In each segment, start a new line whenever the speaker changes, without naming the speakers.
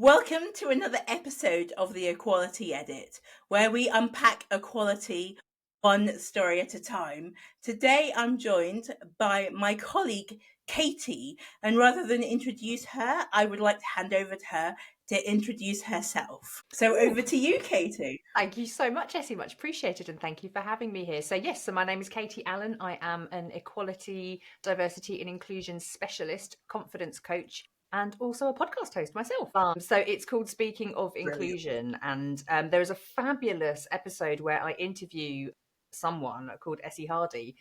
Welcome to another episode of the Equality Edit, where we unpack equality one story at a time. Today I'm joined by my colleague Katie, and rather than introduce her, I would like to hand over to her to introduce herself. So over to you, Katie.
Thank you so much, Esi. Much appreciated, and thank you for having me here. So my name is Katie Allen. I am an equality, diversity and inclusion specialist, confidence coach, and also a podcast host myself. So it's called Speaking of
Brilliant.
Inclusion, and there is a fabulous episode where I interview someone called Esi Hardy,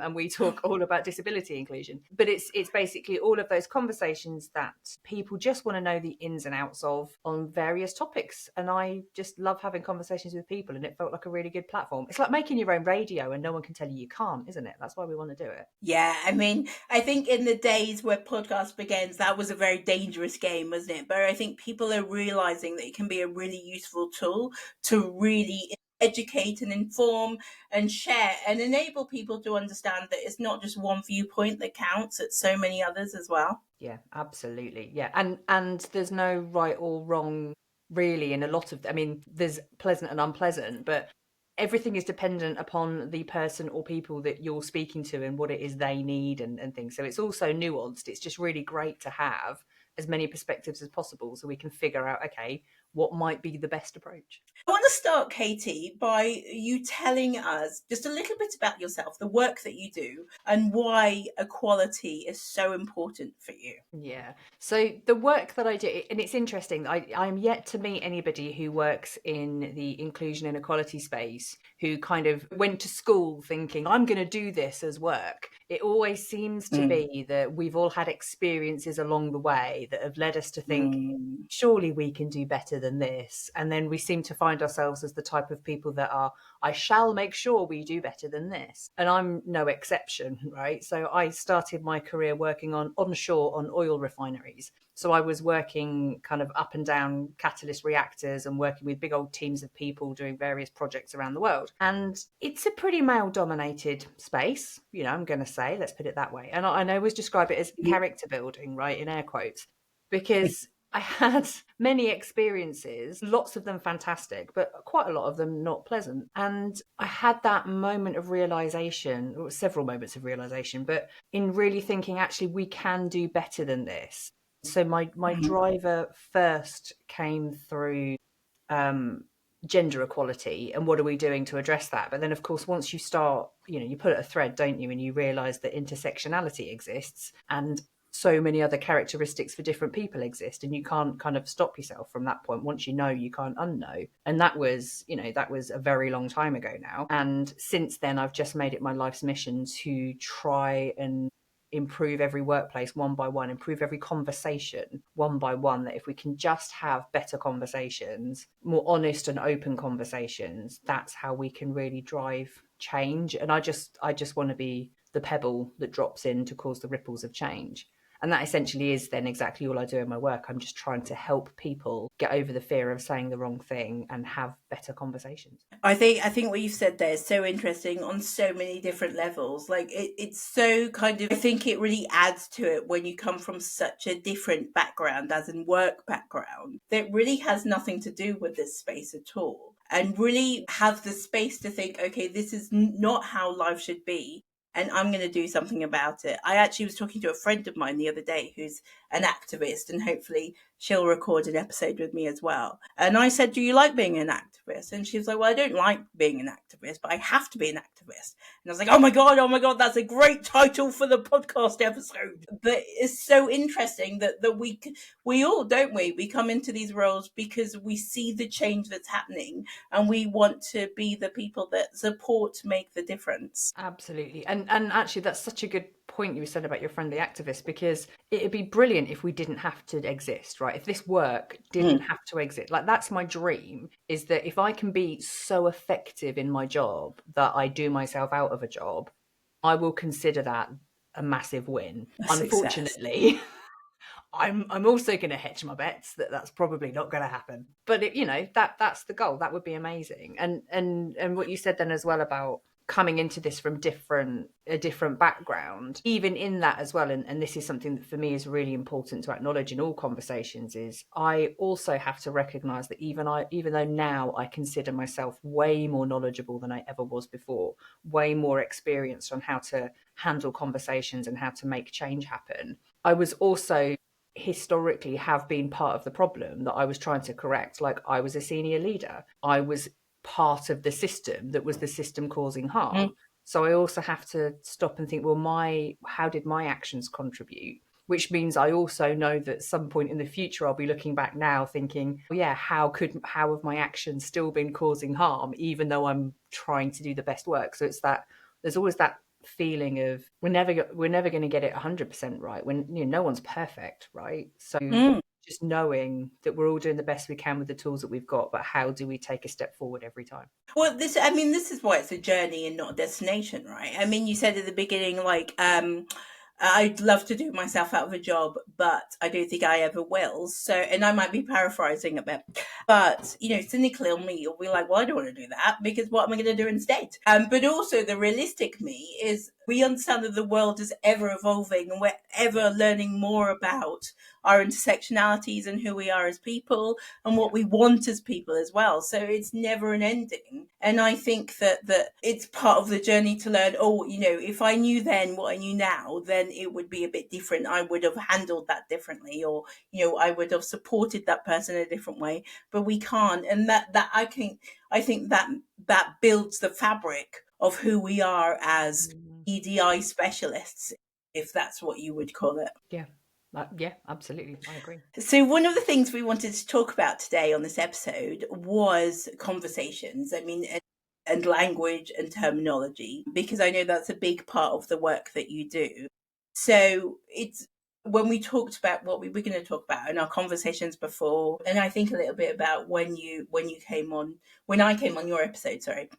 and we talk all about disability inclusion. But it's basically all of those conversations that people just want to know the ins and outs of on various topics. And I just love having conversations with people, and it felt like a really good platform. It's like making your own radio and no one can tell you can't, isn't it? That's why we want to do it.
Yeah, I mean, I think in the days where podcast begins, that was a very dangerous game, wasn't it? But I think people are realizing that it can be a really useful tool to really educate and inform and share and enable people to understand that it's not just one viewpoint that counts, it's so many others as well.
Yeah, absolutely. Yeah. And there's no right or wrong really in a lot of, I mean, there's pleasant and unpleasant, but everything is dependent upon the person or people that you're speaking to and what it is they need and things. So it's also nuanced. It's just really great to have as many perspectives as possible so we can figure out, okay, what might be the best approach.
I want to start, Katie, by you telling us just a little bit about yourself, the work that you do, and why equality is so important for you.
Yeah. So the work that I do, and it's interesting, I'm yet to meet anybody who works in the inclusion and equality space who kind of went to school thinking, I'm going to do this as work. It always seems to be that we've all had experiences along the way that have led us to think, surely we can do better than this. And then we seem to find ourselves as the type of people that are, I shall make sure we do better than this. And I'm no exception, right? So I started my career working onshore on oil refineries. So I was working kind of up and down catalyst reactors and working with big old teams of people doing various projects around the world. And it's a pretty male dominated space, I'm going to say, let's put it that way. And I always describe it as character building, right, in air quotes, because I had many experiences, lots of them fantastic, but quite a lot of them not pleasant. And I had that moment of realization, or several moments of realization, but in really thinking, actually, we can do better than this. So my driver first came through gender equality and what are we doing to address that. But then, of course, once you start, you put it a thread, don't you? And you realize that intersectionality exists and so many other characteristics for different people exist, and you can't kind of stop yourself from that point. Once you know, you can't unknow. And that was a very long time ago now. And since then, I've just made it my life's mission to try and improve every workplace one by one, improve every conversation one by one, that if we can just have better conversations, more honest and open conversations, that's how we can really drive change. And I just want to be the pebble that drops in to cause the ripples of change. And that essentially is then exactly all I do in my work. I'm just trying to help people get over the fear of saying the wrong thing and have better conversations.
I think what you've said there is so interesting on so many different levels. Like it's so kind of, I think it really adds to it when you come from such a different background, as in work background, that really has nothing to do with this space at all. And really have the space to think, okay, this is not how life should be, and I'm going to do something about it. I actually was talking to a friend of mine the other day who's an activist, and hopefully she'll record an episode with me as well. And I said, do you like being an activist? And she was like, well, I don't like being an activist, but I have to be an activist. And I was like, oh my God, that's a great title for the podcast episode. But it's so interesting that we all, don't we? We come into these roles because we see the change that's happening and we want to be the people that support to make the difference.
Absolutely. And actually, that's such a good point you said about your friend the activist, because it'd be brilliant if we didn't have to exist, right? If this work didn't have to exist. Like, that's my dream, is that if I can be so effective in my job that I do myself out of a job, I will consider that a massive win. Unfortunately, I'm also going to hedge my bets that that's probably not going to happen. But that's the goal. That would be amazing. And what you said then as well about coming into this from a different background, even in that as well, and this is something that for me is really important to acknowledge in all conversations, is I also have to recognize that even though now I consider myself way more knowledgeable than I ever was before, way more experienced on how to handle conversations and how to make change happen, I was also historically have been part of the problem that I was trying to correct. Like, I was a senior leader, I was part of the system that was the system causing harm.
Mm.
So I also have to stop and think, well, how did my actions contribute? Which means I also know that at some point in the future I'll be looking back now thinking, well, yeah, how have my actions still been causing harm even though I'm trying to do the best work? So it's that there's always that feeling of we're never going to get it 100% right, when no one's perfect, right? So
Mm.
just knowing that we're all doing the best we can with the tools that we've got, but how do we take a step forward every time?
Well, this is why it's a journey and not a destination, right? I mean, you said at the beginning, like, I'd love to do myself out of a job, but I don't think I ever will. So, and I might be paraphrasing a bit, but cynically on me, you'll be like, well, I don't want to do that because what am I going to do instead? But also the realistic me is we understand that the world is ever evolving and we're ever learning more about our intersectionalities and who we are as people and what we want as people as well. So it's never an ending. And I think that it's part of the journey to learn, if I knew then what I knew now, then it would be a bit different. I would have handled that differently, or, I would have supported that person in a different way, but we can't. And that I think that builds the fabric of who we are as
Mm.
EDI specialists, if that's what you would call it.
Yeah. Yeah, absolutely. I agree.
So, one of the things we wanted to talk about today on this episode was conversations. I mean, and language and terminology, because I know that's a big part of the work that you do. So, it's when we talked about what we were going to talk about in our conversations before, and I think a little bit about when I came on your episode, sorry,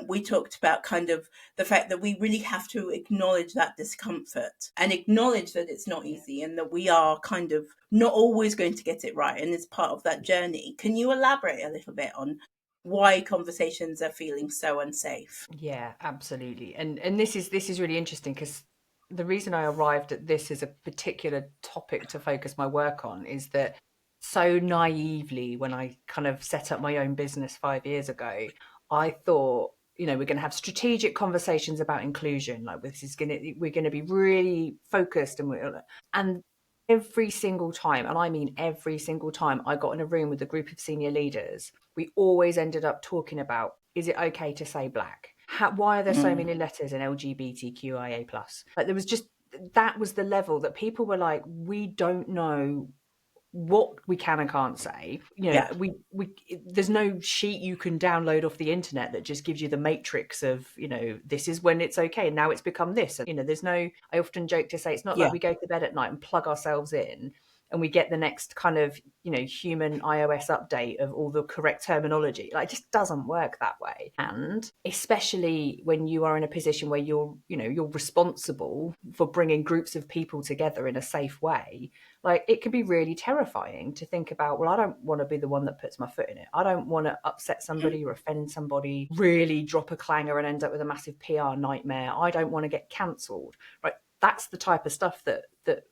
we talked about kind of the fact that we really have to acknowledge that discomfort and acknowledge that it's not easy and that we are kind of not always going to get it right, and it's part of that journey. Can you elaborate a little bit on why conversations are feeling so unsafe?
Yeah, absolutely. And this is really interesting, because the reason I arrived at this as a particular topic to focus my work on is that so naively, when I kind of set up my own business 5 years ago, I thought, we're going to have strategic conversations about inclusion. Like, we're going to be really focused, and every single time, and I mean every single time I got in a room with a group of senior leaders, we always ended up talking about, is it okay to say black? Why are there so
Mm.
many letters in LGBTQIA plus? Like, that was the level that people were like, we don't know what we can and can't say.
Yeah,
We there's no sheet you can download off the internet that just gives you the matrix of, this is when it's okay and now it's become this. And there's no, I often joke to say, it's not like
yeah,
we go to bed at night and plug ourselves in and we get the next kind of, human iOS update of all the correct terminology. Like, it just doesn't work that way. And especially when you are in a position where you're responsible for bringing groups of people together in a safe way, like, it can be really terrifying to think about, well, I don't want to be the one that puts my foot in it. I don't want to upset
mm,
somebody or offend somebody, really drop a clanger and end up with a massive PR nightmare. I don't want to get cancelled, right? That's the type of stuff that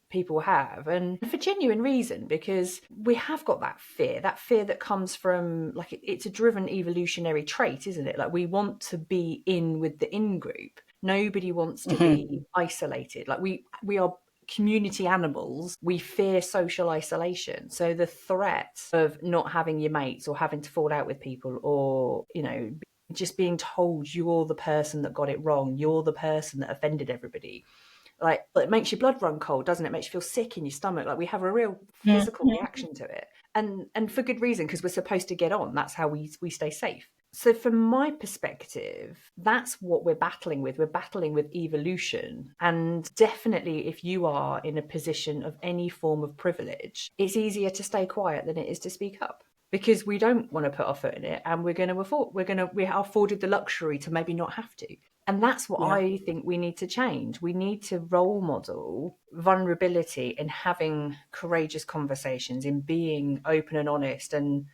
people have, and for genuine reason, because we have got that fear that comes from, like, it's a driven evolutionary trait, isn't it? Like, we want to be in with the in group. Nobody wants to
mhm,
be isolated. Like, we are community animals. We fear social isolation. So the threat of not having your mates or having to fall out with people, or just being told you're the person that got it wrong, you're the person that offended everybody, like, it makes your blood run cold, doesn't it? It makes you feel sick in your stomach. Like, we have a real physical
mhm.
reaction to it, and for good reason, because we're supposed to get on. That's how we stay safe. So from my perspective, that's what we're battling with. We're battling with evolution. And definitely, if you are in a position of any form of privilege, it's easier to stay quiet than it is to speak up, because we don't want to put our foot in it, and we are afforded the luxury to maybe not have to. And that's what
Yeah,
I think we need to change. We need to role model vulnerability in having courageous conversations, in being open and honest, and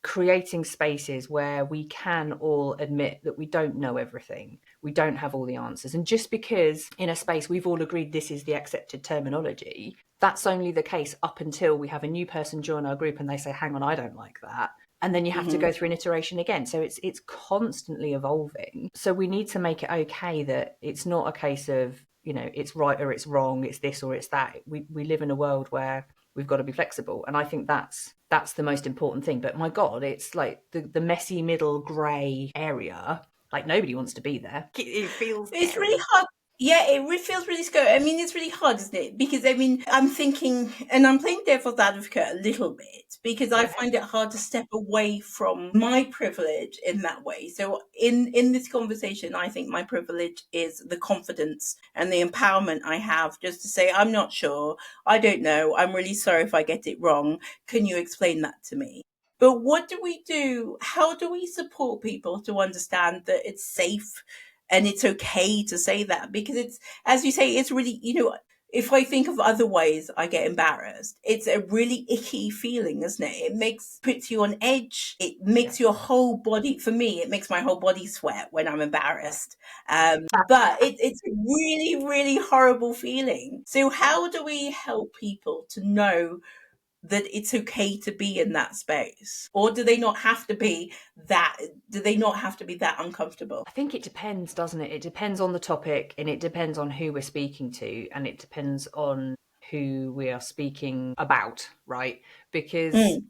creating spaces where we can all admit that we don't know everything, we don't have all the answers. And just because in a space we've all agreed this is the accepted terminology, that's only the case up until we have a new person join our group and they say, hang on, I don't like that. And then you have to
Mm-hmm.
go through an iteration again. So it's constantly evolving. So we need to make it okay that it's not a case of, you know, it's right or it's wrong, it's this or it's that. We live in a world where we've got to be flexible. And I think that's the most important thing. But my God, it's like the messy middle grey area. Like nobody wants to be there. It feels
It's
scary.
really hard. Yeah, feels really scary. I mean, it's really hard, isn't it? Because I mean, I'm thinking, and I'm playing devil's advocate a little bit because
Go
I
ahead.
find it hard to step away from my privilege in that way. So in this conversation, I think my privilege is the confidence and the empowerment I have just to say, I'm not sure, I don't know, I'm really sorry if I get it wrong. Can you explain that to me? But what do we do? How do we support people to understand that it's safe and it's okay to say that? Because it's, as you say, it's really, if I think of other ways I get embarrassed, it's a really icky feeling, isn't it? Puts you on edge. It
Yeah.
makes your whole body, for me, it makes my whole body sweat when I'm embarrassed. But it's a really, really horrible feeling. So how do we help people to know that it's okay to be in that space? Or do they not have to be that, uncomfortable?
I think it depends, doesn't it? It depends on the topic and it depends on who we're speaking to and it depends on who we are speaking about, right? Because
Mm,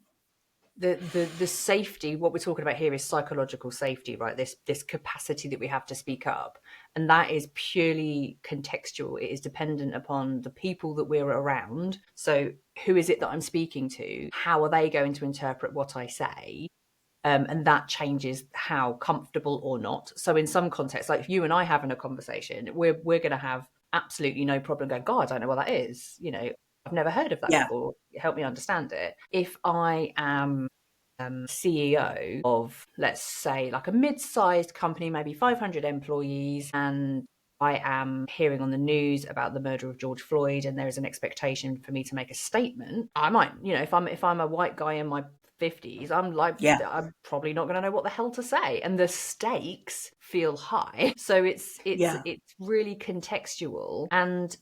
the safety, what we're talking about here is psychological safety, right? This capacity that we have to speak up. And that is purely contextual. It is dependent upon the people that we're around. So who is it that I'm speaking to? How are they going to interpret what I say? And that changes how comfortable or not. So in some contexts, like if you and I having a conversation, we're going to have absolutely no problem going, God, I don't know what that is. You know, I've never heard of that
yeah,
before. Help me understand it. If I am CEO of, let's say, like a mid-sized company, maybe 500 employees, and I am hearing on the news about the murder of George Floyd, and there is an expectation for me to make a statement. I might, you know, if I'm a white guy in my 50s, I'm like,
yeah,
I'm probably not going to know what the hell to say, and the stakes feel high. So
yeah.
it's really contextual, and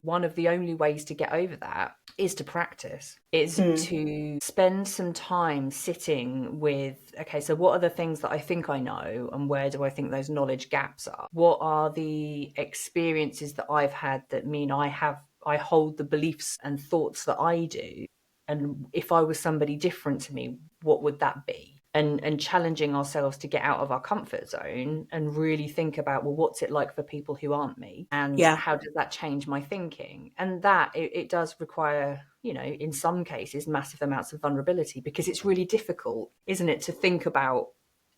one of the only ways to get over that is to practice, is
Mm,
to spend some time sitting with, okay, so what are the things that I think I know and where do I think those knowledge gaps are? What are the experiences that I've had that mean I hold the beliefs and thoughts that I do? And if I was somebody different to me, what would that be? And challenging ourselves to get out of our comfort zone and really think about, well, what's it like for people who aren't me, and
yeah,
how does that change my thinking? And that it does require, you know, in some cases massive amounts of vulnerability, because it's really difficult, isn't it, to think about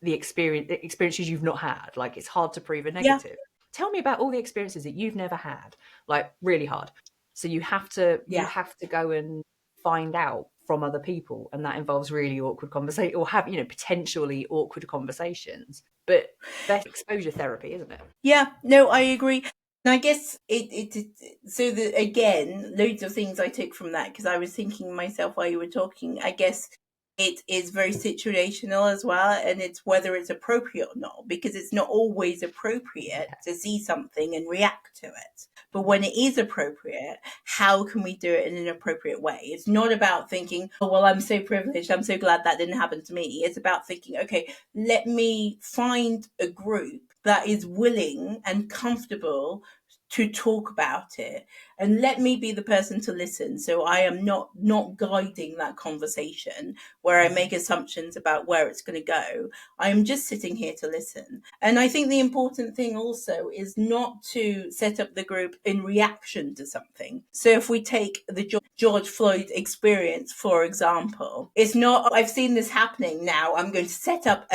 the experiences you've not had. Like, it's hard to prove a
yeah,
negative. Tell me about all the experiences that you've never had. Like, really hard. So you
yeah.
have to go and find out from other people, and that involves really awkward conversation, or have, you know, potentially awkward conversations. But best exposure therapy, isn't it?
Yeah, no, I agree. And I guess so that again, loads of things I took from that because I was thinking myself while you were talking. I guess it is very situational as well, and it's whether it's appropriate or not, because it's not always appropriate
Yeah.
to see something and react to it. But when it is appropriate, how can we do it in an appropriate way? It's not about thinking, oh, well, I'm so privileged, I'm so glad that didn't happen to me. It's about thinking, okay, let me find a group that is willing and comfortable to talk about it, and let me be the person to listen, so I am not guiding that conversation where I make assumptions about where it's going to go. I am just sitting here to listen. And I think the important thing also is not to set up the group in reaction to something. So if we take the George Floyd experience, for example, it's not, I've seen this happening, now I'm going to set up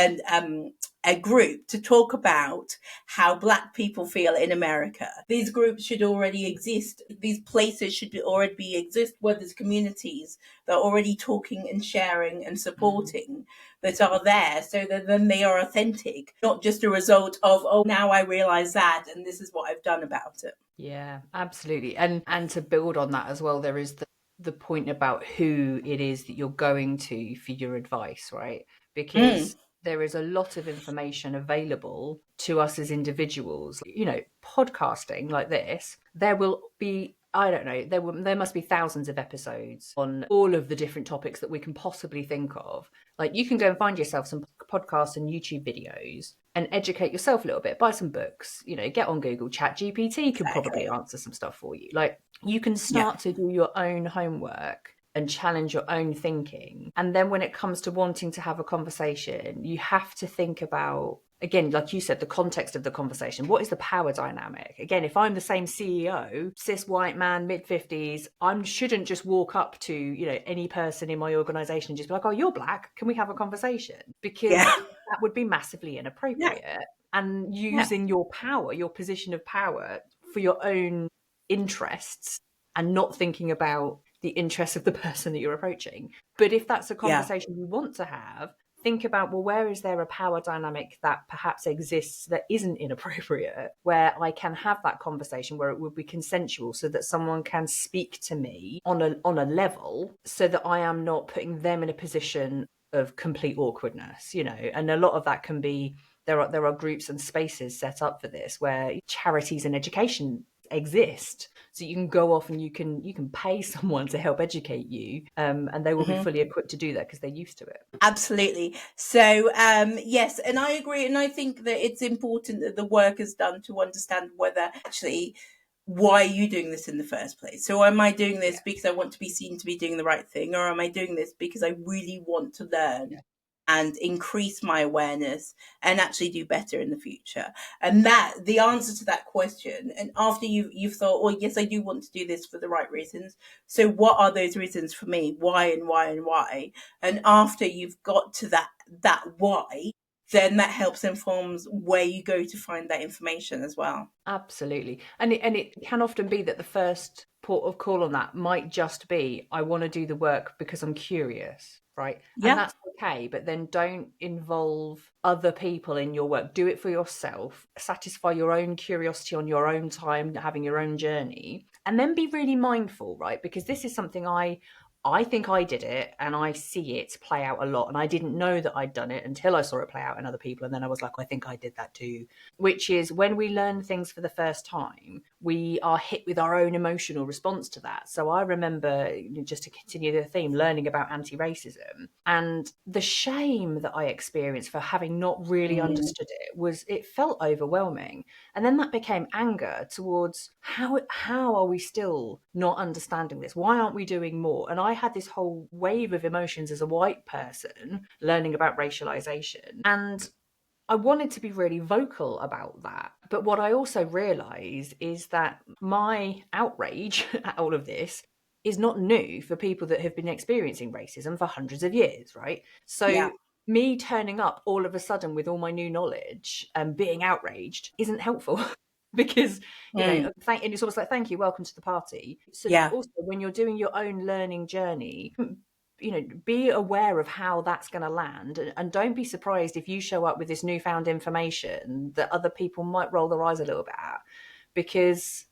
a group to talk about how Black people feel in America. These groups should already exist. These places should already exist where there's communities that are already talking and sharing and
Mm.
supporting, that are there, so that then they are authentic, not just a result of, oh, now I realize that and this is what I've done about it.
Yeah, absolutely. And to build on that as well, there is the point about who it is that you're going to for your advice, right?
Mm,
Because there is a lot of information available to us as individuals. You know, podcasting like this, there will be, I don't know, there must be thousands of episodes on all of the different topics that we can possibly think of. Like, you can go and find yourself some podcasts and YouTube videos and educate yourself a little bit, buy some books, you know, get on Google. Chat GPT could probably
exactly.
answer some stuff for you. Like, you can
Yeah.
start to do your own homework and challenge your own thinking. And then when it comes to wanting to have a conversation, you have to think about, again, like you said, the context of the conversation. What is the power dynamic? Again, if I'm the same CEO, cis white man, mid-50s, I shouldn't just walk up to, you know, any person in my organization and just be like, oh, you're black, can we have a conversation? Because
Yeah.
that would be massively
Yeah.
inappropriate. And
Yeah.
using your power, your position of power, for your own interests, and not thinking about the interests of the person that you're approaching. But if that's a
Yeah.
conversation you want to have, think about, well, where is there a power dynamic that perhaps exists that isn't inappropriate, where I can have that conversation where it would be consensual, so that someone can speak to me on a level, so that I am not putting them in a position of complete awkwardness, you know. And a lot of that can be, there are groups and spaces set up for this, where charities and education exist, so you can go off and you can pay someone to help educate you, and they will be
Mhm.
fully equipped to do that because they're used to it.
Absolutely. So, yes, and I agree. And I think that it's important that the work is done to understand whether actually, why are you doing this in the first place? So, am I doing this
Yeah,
because I want to be seen to be doing the right thing? Or am I doing this because I really want to
yeah,
learn and increase my awareness and actually do better in the future? And that the answer to that question, and after you've thought, oh yes, I do want to do this for the right reasons, so what are those reasons for me? Why and why and why? And after you've got to that why, then that helps informs where you go to find that information as well.
absolutely. And it can often be that the first port of call on that might just be, I want to do the work because I'm curious, right? And
Yeah.
that's okay, but then don't involve other people in your work. Do it for yourself, satisfy your own curiosity on your own time, having your own journey, and then be really mindful, right? Because this is something I think I did it, and I see it play out a lot. And I didn't know that I'd done it until I saw it play out in other people. And then I was like, I think I did that too. Which is, when we learn things for the first time, we are hit with our own emotional response to that. So I remember, just to continue the theme, learning about anti racism, and the shame that I experienced for having not really
Mm,
understood it was, it felt overwhelming. And then that became anger towards, how are we still not understanding this? Why aren't we doing more? And I had this whole wave of emotions as a white person learning about racialization. And I wanted to be really vocal about that. But what I also realised is that my outrage at all of this is not new for people that have been experiencing racism for hundreds of years, right?
yeah.
So me turning up all of a sudden with all my new knowledge and being outraged isn't helpful. Because,
Mm,
and it's almost like, thank you, welcome to the party. So
yeah.
also, when you're doing your own learning journey, be aware of how that's going to land, and don't be surprised if you show up with this newfound information that other people might roll their eyes a little bit at, because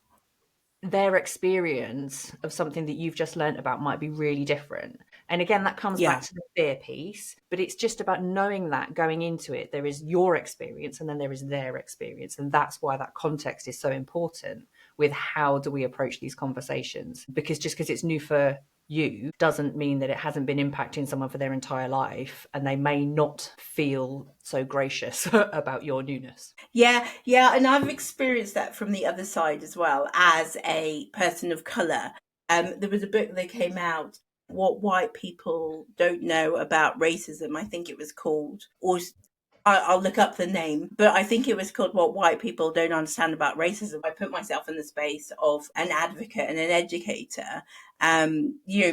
their experience of something that you've just learnt about might be really different. And again, that comes back
Yeah.
to the fear piece, but it's just about knowing that going into it, there is your experience and then there is their experience. And that's why that context is so important with how do we approach these conversations. Because just because it's new for you doesn't mean that it hasn't been impacting someone for their entire life, and they may not feel so gracious about your newness.
Yeah, yeah, and I've experienced that from the other side as well as a person of color. There was a book that came out, "What White People Don't Know About Racism," I think it was called, or I'll look up the name, but I think it was called "What White People Don't Understand About Racism." I put myself in the space of an advocate and an educator.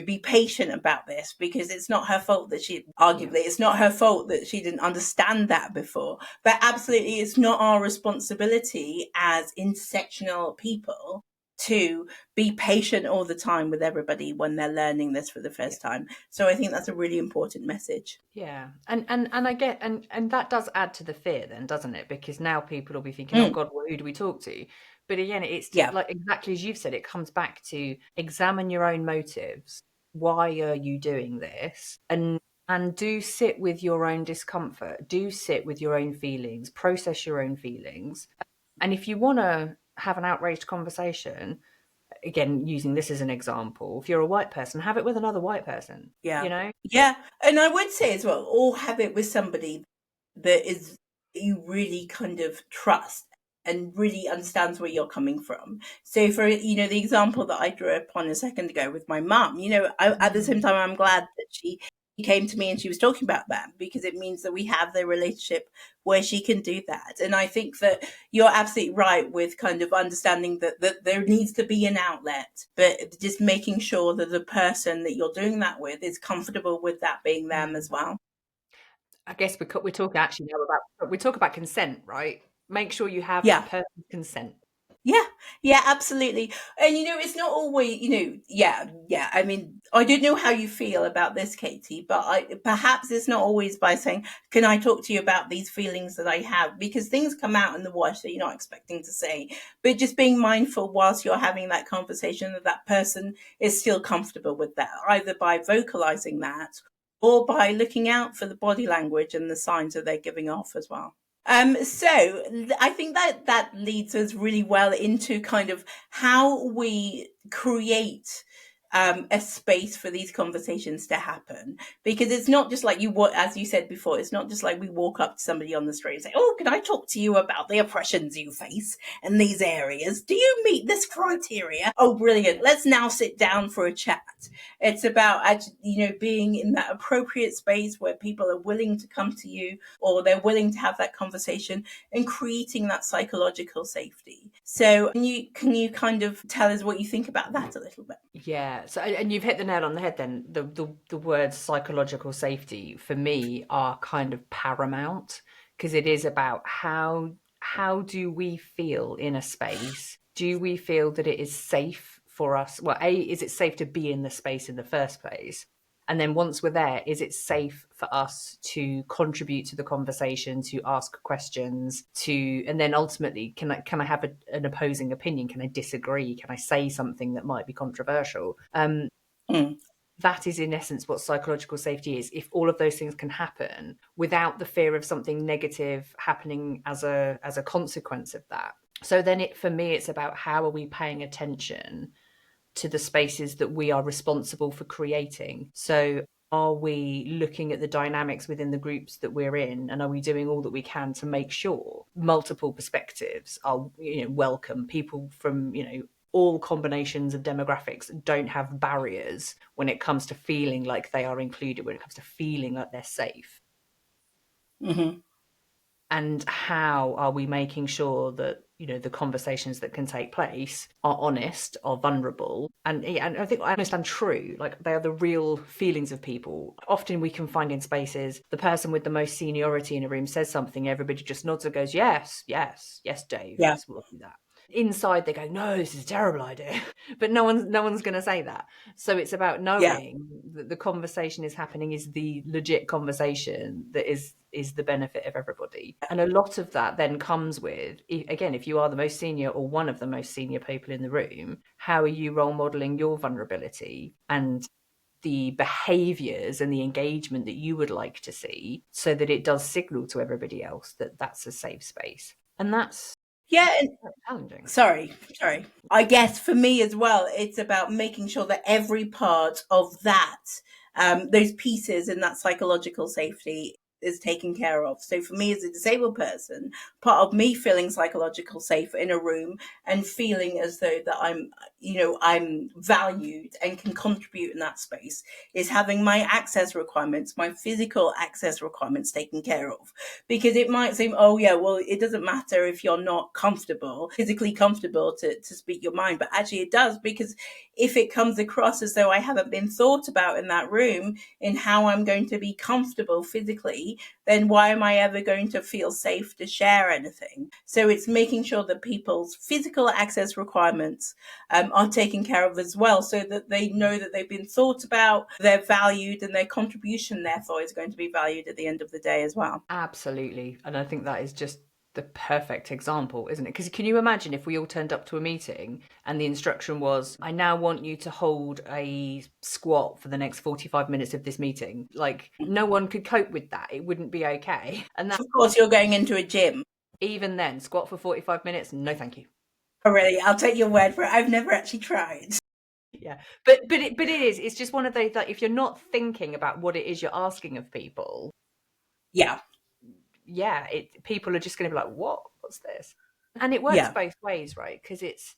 Be patient about this, because it's not her fault that
Yeah.
arguably, it's not her fault that she didn't understand that before. But absolutely, it's not our responsibility as intersectional people to be patient all the time with everybody when they're learning this for the
Yeah.
first time. So I think that's a really important message.
Yeah. And I get and that does add to the fear then, doesn't it? Because now people will be thinking, oh
Mm,
God, well, who do we talk to? But again,
yeah,
like exactly as you've said, it comes back to examine your own motives. Why are you doing this? And do sit with your own discomfort. Do sit with your own feelings, process your own feelings. And if you want to have an outraged conversation, again, using this as an example, if you're a white person, have it with another white person,
yeah,
you know?
yeah. And I would say as well, or have it with somebody that is you really kind of trust and really understands where you're coming from. So for the example that I drew upon a second ago with my mum, at the same
Mm.
time I'm glad that she came to me and she was talking about that, because it means that we have the relationship where she can do that. And I think that you're absolutely right with kind of understanding that there needs to be an outlet, but just making sure that the person that you're doing that with is comfortable with that being them
Mm.
as well.
I guess we're talking actually now about we talk about consent, right? Make sure you have the
Yeah.
person's consent.
Yeah, yeah, absolutely. And it's not always, yeah, yeah. I mean, I don't know how you feel about this, Katie, but perhaps it's not always by saying, "Can I talk to you about these feelings that I have?" Because things come out in the wash that you're not expecting to say. But just being mindful whilst you're having that conversation that that person is still comfortable with that, either by vocalizing that or by looking out for the body language and the signs that they're giving off as well. So I think that that leads us really well into kind of how we create a space for these conversations to happen, because it's not just like as you said before, it's not just like we walk up to somebody on the street and say, "Oh, can I talk to you about the oppressions you face in these areas? Do you meet this criteria? Oh, brilliant! Let's now sit down for a chat." It's about being in that appropriate space where people are willing to come to you, or they're willing to have that conversation, and creating that psychological safety. So can you kind of tell us what you think about that a little bit?
Yeah. So and you've hit the nail on the head then. The words psychological safety for me are kind of paramount, because it is about how do we feel in a space? Do we feel that it is safe for us? Well, A, is it safe to be in the space in the first place? And then once we're there, is it safe for us to contribute to the conversation, to ask questions, and then ultimately, can I have an opposing opinion? Can I disagree? Can I say something that might be controversial?
Mm,
That is in essence what psychological safety is. If all of those things can happen without the fear of something negative happening as a consequence of that. So then for me, it's about how are we paying attention to the spaces that we are responsible for creating. So are we looking at the dynamics within the groups that we're in, and are we doing all that we can to make sure multiple perspectives are welcome? People from all combinations of demographics don't have barriers when it comes to feeling like they are included, when it comes to feeling like they're safe.
hmm
And how are we making sure that the conversations that can take place are honest, are vulnerable, and I think honest and true, like they are the real feelings of people. Often we can find in spaces the person with the most seniority in a room says something, everybody just nods and goes, yes, yes, yes, Dave,
Yeah.
yes, we'll do that. Inside they go, no, this is a terrible idea. But no one's going to say that. So it's about
Yeah.
knowing that the conversation is happening is the legit conversation that is the benefit of everybody. And a lot of that then comes with, again, if you are the most senior or one of the most senior people in the room, how are you role modeling your vulnerability and the behaviors and the engagement that you would like to see, so that it does signal to everybody else that that's a safe space. And that's
Yeah. And
challenging.
sorry. I guess for me as well, it's about making sure that every part of that, those pieces in that psychological safety is taken care of. So for me as a disabled person, part of me feeling psychological safe in a room and feeling as though that I'm valued and can contribute in that space is having my access requirements, my physical access requirements taken care of. Because it might seem, oh yeah, well, it doesn't matter if you're not physically comfortable to speak your mind, but actually it does, because if it comes across as though I haven't been thought about in that room in how I'm going to be comfortable physically, me, then why am I ever going to feel safe to share anything? So it's making sure that people's physical access requirements are taken care of as well, so that they know that they've been thought about, they're valued, and their contribution, therefore, is going to be valued at the end of the day as well.
Absolutely. And I think that is just the perfect example, isn't it? Because can you imagine if we all turned up to a meeting and the instruction was, I now want you to hold a squat for the next 45 minutes of this meeting? Like, no one could cope with that. It wouldn't be okay. And that,
Of course, you're going into a gym.
even then, squat for 45 minutes? No, thank you.
Oh, really? I'll take your word for it. I've never actually tried.
Yeah, but it is. It's just one of those that if you're not thinking about what it is you're asking of people,
Yeah.
yeah, people are just going to be like, what's this? And it works
Yeah.
both ways, right? Because it's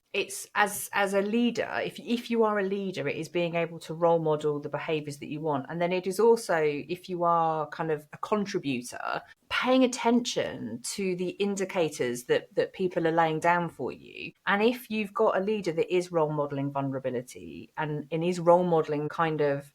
as a leader, if you are a leader, it is being able to role model the behaviors that you want. And then it is also, if you are kind of a contributor, paying attention to the indicators that people are laying down for you. And if you've got a leader that is role modeling vulnerability and is role modeling kind of,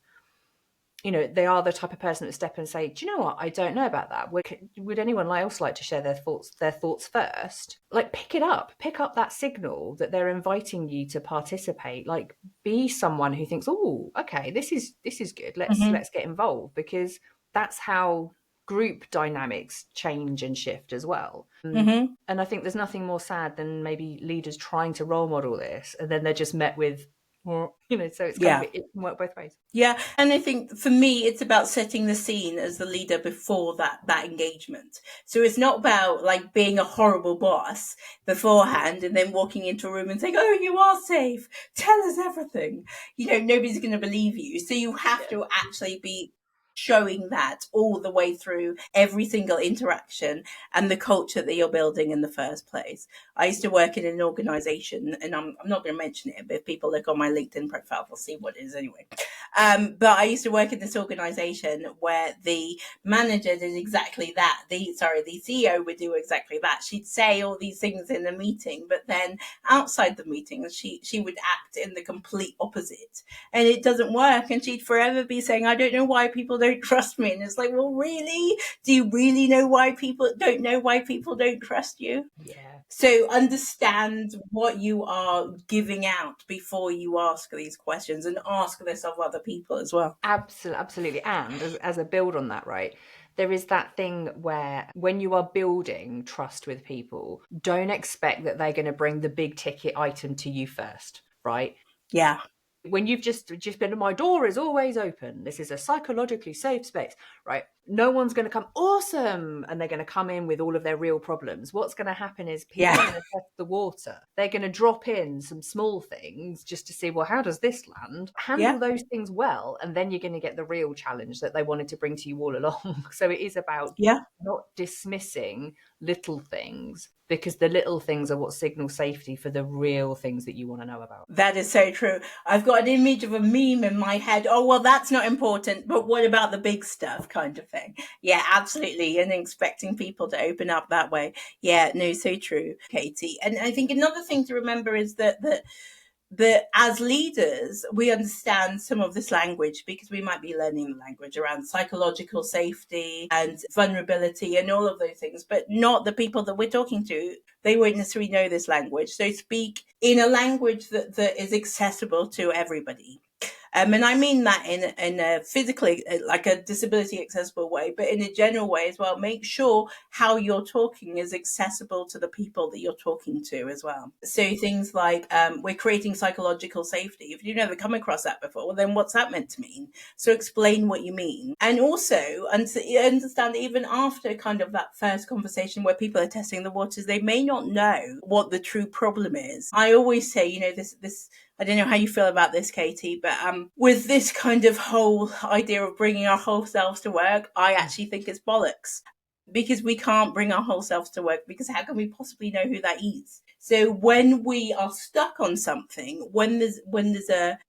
they are the type of person that step and say, do you know what? I don't know about that. Would anyone else like to share their thoughts first? Like, pick up that signal that they're inviting you to participate. Like, be someone who thinks, oh, okay, this is good. Let's
Mm-hmm.
get involved, because that's how group dynamics change and shift as well.
Mm-hmm.
And I think there's nothing more sad than maybe leaders trying to role model this and then they're just met with, well, so it's kind of,
Yeah.
it can work both ways.
Yeah, and I think for me, it's about setting the scene as the leader before that engagement. So it's not about like being a horrible boss beforehand and then walking into a room and saying, "Oh, you are safe. Tell us everything." Nobody's going to believe you. So you have to actually be showing that all the way through every single interaction and the culture that you're building in the first place. I used to work in an organization, and I'm not going to mention it, but if people look on my LinkedIn profile, they'll see what it is anyway. But I used to work in this organization where the manager did exactly that. The CEO would do exactly that. She'd say all these things in the meeting, but then outside the meeting, she would act in the complete opposite. And it doesn't work. And she'd forever be saying, I don't know why people don't trust me. And it's like, well, really? Do you really know why people don't trust you?
Yeah.
So understand what you are giving out before you ask these questions, and ask this of other people as well.
Absolutely. And as a build on that, right, there is that thing where when you are building trust with people, don't expect that they're going to bring the big ticket item to you first, right?
Yeah.
When you've just been, my door is always open, this is a psychologically safe space, right? No one's going to come, awesome, and they're going to come in with all of their real problems. What's going to happen is people are
Yeah.
going to test the water. They're going to drop in some small things just to see, well, how does this land? Handle
Yeah.
those things well, and then you're going to get the real challenge that they wanted to bring to you all along. So it is about
Yeah.
not dismissing little things, because the little things are what signal safety for the real things that you want to know about.
That is so true. I've got an image of a meme in my head. Oh, well, that's not important, but what about the big stuff, kind of thing? Yeah, absolutely. And expecting people to open up that way. Yeah, no, so true, Katie. And I think another thing to remember is that as leaders, we understand some of this language because we might be learning the language around psychological safety and vulnerability and all of those things, but not the people that we're talking to. They won't necessarily know this language. So speak in a language that is accessible to everybody. And I mean that in a physically, like a disability accessible way, but in a general way as well. Make sure how you're talking is accessible to the people that you're talking to as well. So things like, we're creating psychological safety. If you've never come across that before, well, then what's that meant to mean? So explain what you mean. And also understand even after kind of that first conversation where people are testing the waters, they may not know what the true problem is. I always say, this I don't know how you feel about this, Katie, but with this kind of whole idea of bringing our whole selves to work, I actually think it's bollocks, because we can't bring our whole selves to work, because how can we possibly know who that is? So when we are stuck on something, when there's a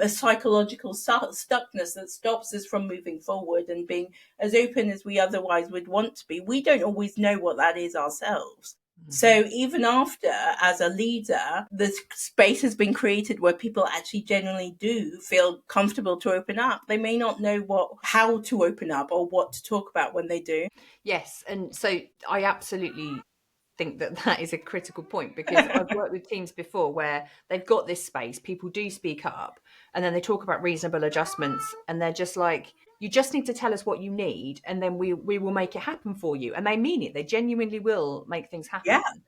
psychological stuckness that stops us from moving forward and being as open as we otherwise would want to be, we don't always know what that is ourselves. So even after, as a leader, the space has been created where people actually genuinely do feel comfortable to open up. They may not know how to open up or what to talk about when they do.
Yes, and so I absolutely think that that is a critical point, because I've worked with teams before where they've got this space, people do speak up, and then they talk about reasonable adjustments, and they're just like, you just need to tell us what you need, and then we will make it happen for you. And they mean it, they genuinely will make things
Yeah,
happen.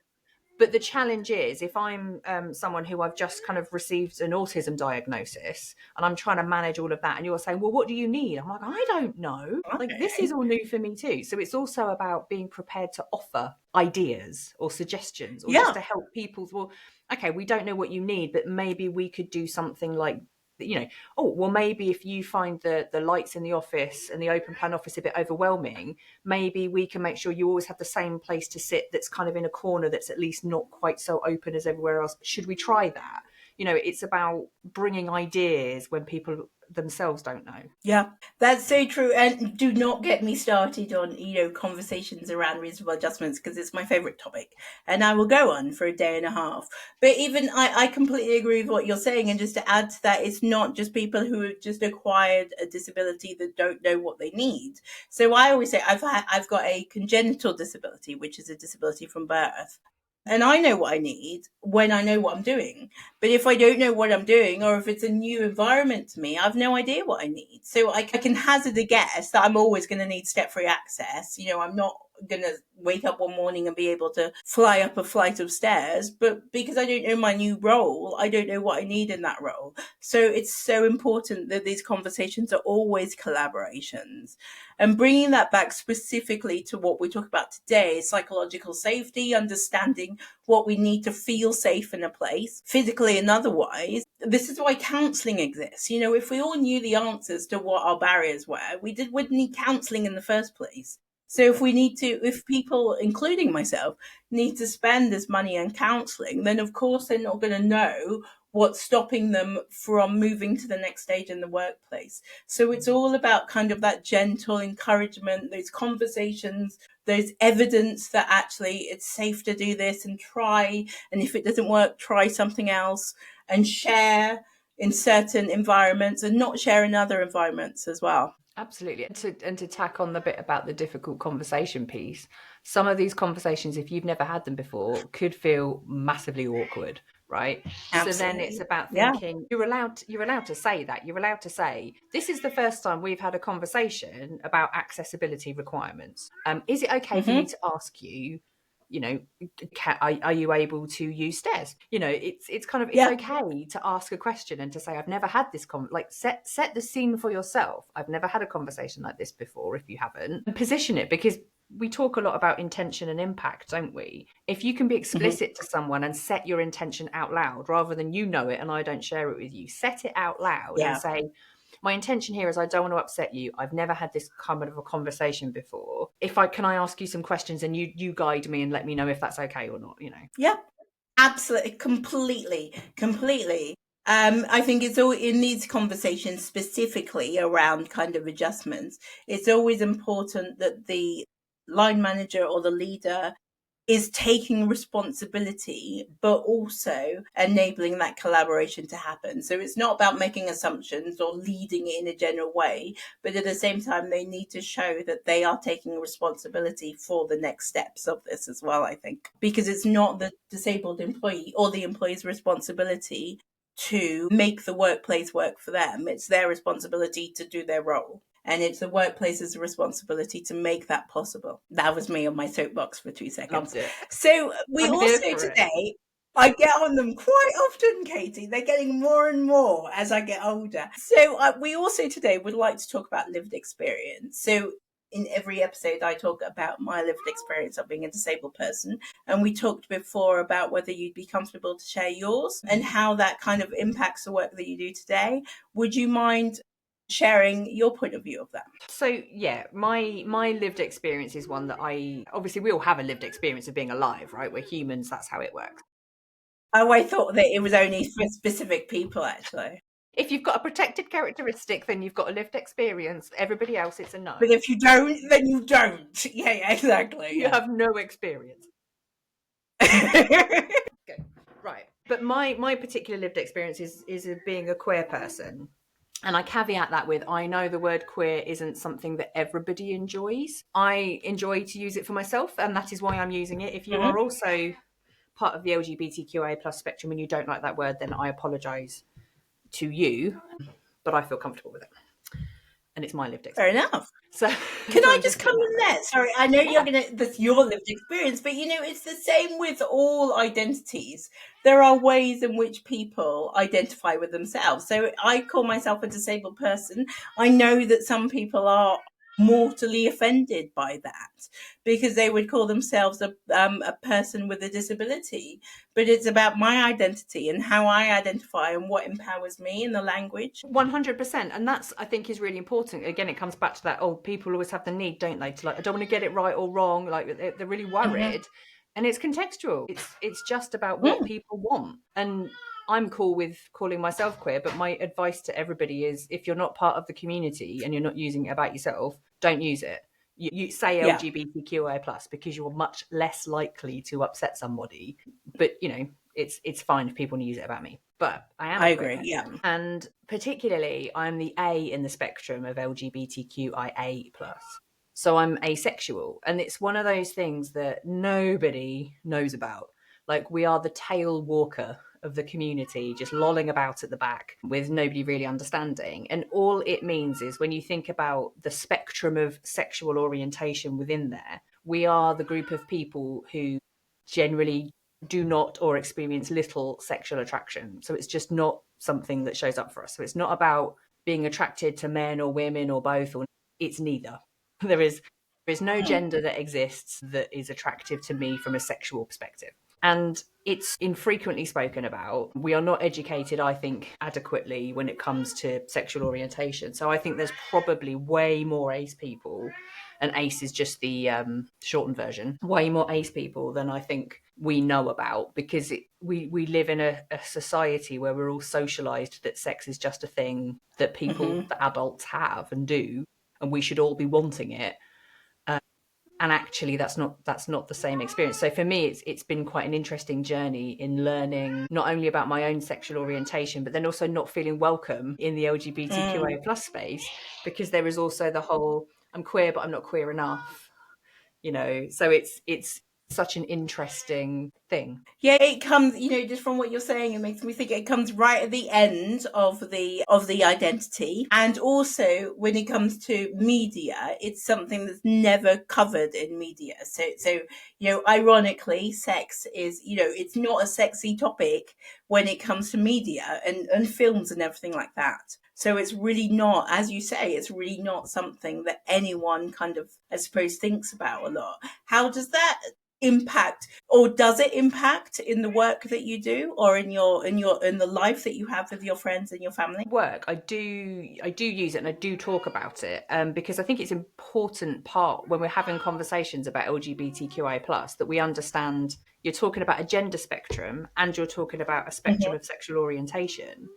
But the challenge is, if I'm someone who I've just kind of received an autism diagnosis and I'm trying to manage all of that, and you're saying, well, what do you need? I'm like, I don't know. Like, this is
okay.
all new for me too. So it's also about being prepared to offer ideas or suggestions, or just
Yeah,
to help people. Well, okay, we don't know what you need, but maybe we could do something like, oh, well, maybe if you find the lights in the office and the open plan office a bit overwhelming, maybe we can make sure you always have the same place to sit that's kind of in a corner that's at least not quite so open as everywhere else. Should we try that? It's about bringing ideas when people themselves don't know.
yeah, that's so true. And do not get me started on, conversations around reasonable adjustments because it's my favorite topic. And I will go on for a day and a half. But even I completely agree with what you're saying. And just to add to that, it's not just people who have just acquired a disability that don't know what they need. So I always say I've got a congenital disability, which is a disability from birth. And I know what I need when I know what I'm doing. But if I don't know what I'm doing, or if it's a new environment to me, I've no idea what I need. So I can hazard a guess that I'm always going to need step free access. I'm not going to wake up one morning and be able to fly up a flight of stairs. But because I don't know my new role, I don't know what I need in that role. So it's so important that these conversations are always collaborations. And bringing that back specifically to what we talk about today, psychological safety, understanding what we need to feel safe in a place, physically and otherwise. This is why counselling exists. If we all knew the answers to what our barriers were, wouldn't need counselling in the first place. So if people, including myself, need to spend this money on counselling, then of course they're not going to know what's stopping them from moving to the next stage in the workplace. So it's all about kind of that gentle encouragement, those conversations, there's evidence that actually it's safe to do this and try. And if it doesn't work, try something else, and share in certain environments and not share in other environments as well.
Absolutely. And to tack on the bit about the difficult conversation piece, some of these conversations, if you've never had them before, could feel massively awkward, right? So then it's
Absolutely.
about
Yeah.
thinking, you're allowed to say that. You're allowed to say, this is the first time we've had a conversation about accessibility requirements. Is it okay for me
Mm-hmm.
to ask you, you know, are you able to use stairs? It's kind of, it's
Yeah.
okay to ask a question and to say, I've never had this like set the scene for yourself. I've never had a conversation like this before, if you haven't, and position it, because we talk a lot about intention and impact, don't we? If you can be
Mm-hmm.
explicit to someone and set your intention out loud, rather than you know it and I don't share it with you, set it out loud and
Yeah.
say, my intention here is I don't want to upset you. I've never had this kind of a conversation before. Can I ask you some questions, and you guide me and let me know if that's okay or not.
Yeah. Absolutely. Completely. I think it's all in these conversations specifically around kind of adjustments. It's always important that the line manager or the leader is taking responsibility, but also enabling that collaboration to happen. So it's not about making assumptions or leading it in a general way, but at the same time, they need to show that they are taking responsibility for the next steps of this as well, I think, because it's not the disabled employee or the employee's responsibility to make the workplace work for them. It's their responsibility to do their role. And it's the workplace's responsibility to make that possible. That was me on my soapbox for 2 seconds.
Loved it.
So we
I'm here
also
for it.
today, I get on them quite often, Katie. They're getting more and more as I get older. So we also today would like to talk about lived experience. So in every episode, I talk about my lived experience of being a disabled person. And we talked before about whether you'd be comfortable to share yours and how that kind of impacts the work that you do today. Would you mind sharing your point of view of that?
So yeah, my lived experience is one that I obviously, we all have a lived experience of being alive, right? We're humans, that's how it works.
Oh, I thought that it was only for specific people, actually.
If you've got a protected characteristic, then you've got a lived experience. Everybody else, it's a no.
But if you don't, then you don't. Yeah, exactly.
You
Yeah.
have no experience. Go. Right. But my particular lived experience is of being a queer person. And I caveat that with I know the word queer isn't something that everybody enjoys. I enjoy to use it for myself, and that is why I'm using it. If you
Mhm.
are also part of the LGBTQIA plus spectrum and you don't like that word, then I apologise to you, but I feel comfortable with it. And it's my lived
Fair
experience.
enough.
So,
Can
so
I
I'm
just
just
come
putting that
in
there.
there? Sorry, I know you're
Yeah.
gonna that's your lived experience, but it's the same with all identities. There are ways in which people identify with themselves. So I call myself a disabled person. I know that some people are mortally offended by that because they would call themselves a person with a disability, but it's about my identity and how I identify and what empowers me in the language.
100%. And that's, I think, is really important. Again, it comes back to that, oh, people always have the need, don't they, to like, I don't want to get it right or wrong. Like they're really
Mhm.
worried. And it's contextual. It's just about what
Mm.
people want. And I'm cool with calling myself queer, but my advice to everybody is if you're not part of the community and you're not using it about yourself, don't use it. You say
Yeah,
LGBTQIA plus because you're much less likely to upset somebody. But it's fine if people use it about me. But I am
I
a queer
agree. Yeah.
person, and particularly I'm the A in the spectrum of LGBTQIA plus. So I'm asexual, and it's one of those things that nobody knows about. Like we are the tail walker of the community, just lolling about at the back with nobody really understanding. And all it means is when you think about the spectrum of sexual orientation within there, we are the group of people who generally do not or experience little sexual attraction. So it's just not something that shows up for us. So it's not about being attracted to men or women or both, or it's neither. There is no
Mm.
gender that exists that is attractive to me from a sexual perspective. And it's infrequently spoken about. We are not educated, I think, adequately when it comes to sexual orientation. So I think there's probably way more ace people, and ace is just the shortened version, way more ace people than I think we know about, because we live in a society where we're all socialized that sex is just a thing that people,
Mhm.
that adults have and do, and we should all be wanting it. And actually that's not the same experience. So for me it's been quite an interesting journey in learning not only about my own sexual orientation, but then also not feeling welcome in the
Mm.
LGBTQIA plus space, because there is also the whole I'm queer but I'm not queer enough, so it's such an interesting thing.
Yeah, it comes, just from what you're saying, it makes me think it comes right at the end of the identity. And also when it comes to media, it's something that's never covered in media. So ironically, sex is, it's not a sexy topic when it comes to media and films and everything like that. So it's really not, as you say, it's really not something that anyone kind of, I suppose, thinks about a lot. How does that impact, or does it impact in the work that you do, or in the life that you have with your friends and your family?
Work, I do use it, and I do talk about it, because I think it's an important part when we're having conversations about LGBTQI plus, that we understand you're talking about a gender spectrum and you're talking about a spectrum
Mhm.
of sexual orientation.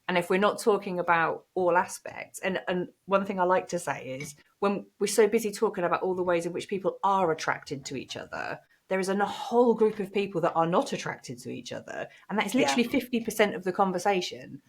And if we're not talking about all aspects, and one thing I like to say is when we're so busy talking about all the ways in which people are attracted to each other, there is a whole group of people that are not attracted to each other, and that is
Yeah.
literally 50% of the conversation,